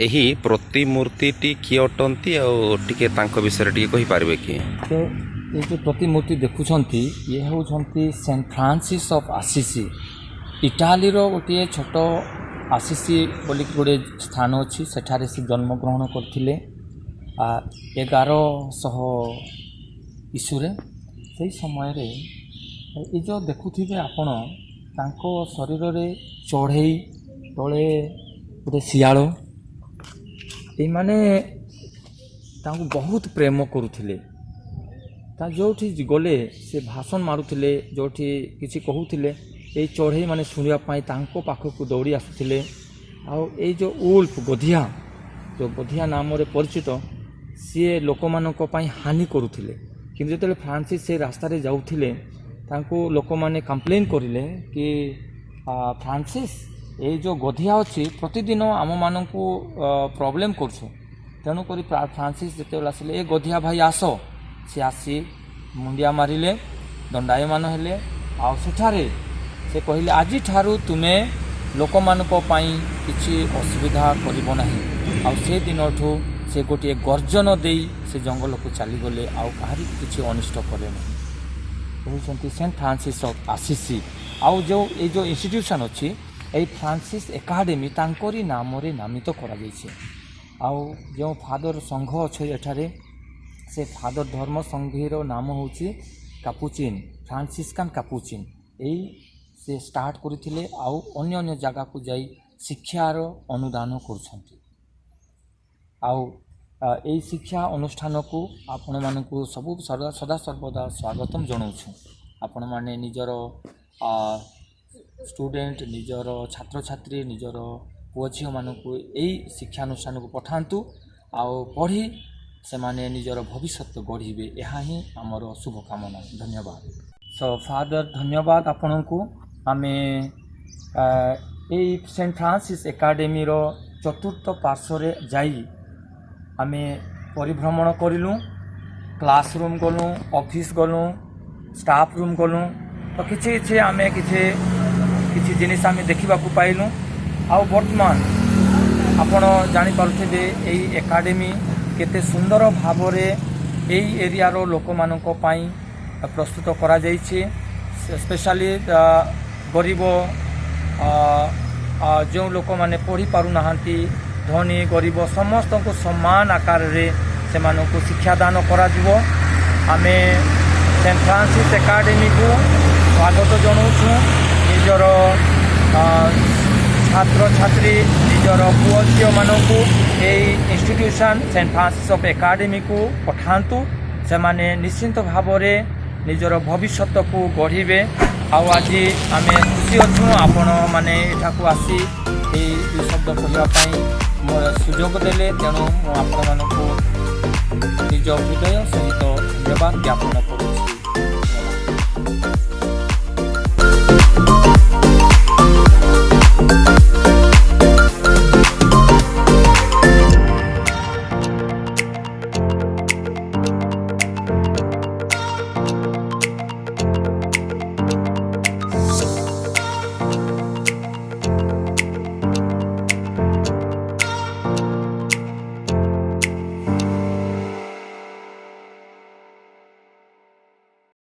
ଏହି ପ୍ରତିମୂର୍ତ୍ତିଟି କିଏ ଅଟନ୍ତି ଆଉ ଟିକେ ତାଙ୍କ ବିଷୟରେ ଟିକେ କହିପାରିବେ କି? ତ ये जो प्रतिमूर्ति देखुंट ये हूँ सेंट फ्रांसिस ऑफ आसीसी इटाली गोटे छोट आसीसी बोलिक गोटे स्थान अच्छी सेठारे से जन्मग्रहण करते 1100 ईस्वी से समय ये जो देखुवे आपण तांको शरीर रे चढ़ई तले गोटे शियाल ये माने तांको बहुत प्रेम करुले जो गले से भाषण मारुले जो किसी कहूले ये चढ़ई माने शुणापी पाखक दौड़ी आसुले आई जो उल्फ गधिया जो गधिया नाम परिचित सी लोक मानक हानि करुले कि जो फ्रांसिस से रास्ता जाऊे लोक मैंने कंप्लेन करें कि फ्रांसिस ये जो गधिया अच्छी प्रतिदिन आम मानक प्रॉब्लम करछु तेणुक फ्रांसिस जो आसिले ये गधिया भाई आस सी आसी मुंडिया मारिले दंडायमान हेले आउ सेठारे से कहले आज ठारू तुमे लोक मानक पई किछि असुविधा करिबो नाही आउ से दिन ठू से गोटे गर्जन दे से जंगल को चली गले आउ कहारी किछि अनिष्ट करे नाही कहउछंती सेंट फ्रांसिस ऑफ आसीसी आउ जो ये जो इंस्टीट्यूशन अच्छी ये फ्रांसिस एकाडेमी तांकरी नाम रे नामित करा जायछि आउ जो फादर संघ अच्छे एठारे से फादर धर्म संघीर नाम हूँ कापुचिन फ्रांसिस्कान कापुचिन यही से स्टार्ट करथिले आउ अन्य अन्य जगह को जाई शिक्षार अनुदान करुछंती आउ यही शिक्षा अनुष्ठान को आपण मानकु सबु सदा सर्वदा स्वागतम जनाऊँ आपण माने निजर स्टूडेंट निजर छात्र छात्री निजर पुओ झील मानकु यही शिक्षानुष्ठान को पठातु आउ पढ़ी से माने निजर भविष्य गढ़े यह ही आमर शुभकामना धन्यवाद सो फादर धन्यवाद आपण को आम सेंट फ्रांसिस एकाडेमी रो चतुर्थ पार्श्व जाई आम परिभ्रमण करूँ क्लासरूम गलु ऑफिस गलु स्टाफ रूम गलु तो किसी आम किसी जिनिस आम देखा पाइलु आउ वर्तमान आपण जानीपे यही एकाडेमी केते सुंदर भाव यही एरिया रो लोक मानक पई प्रस्तुत करा जाइछे स्पेशली गरीब जो लोक माने पढ़ी पारु नाहांती धनी गरीब समस्त को समान आकार रे से मानक शिक्षादान करा जिवो आमे सेंट फ्रांसिस एकाडेमी को स्वागत जनाऊँ निजर छात्र छात्री निजर पुओ झील मानकु institution Saint Francis of academy को पठातु से माने निश्चिंत भाव निजर भविष्य को गढ़े आज आम खुशी अच्छु आपण मैंने यहाँ आसी शब्द कहवाई सुजोग देले तेणु आपण मानक निज हृदय सहित धन्यवाद ज्ञापन करुँ।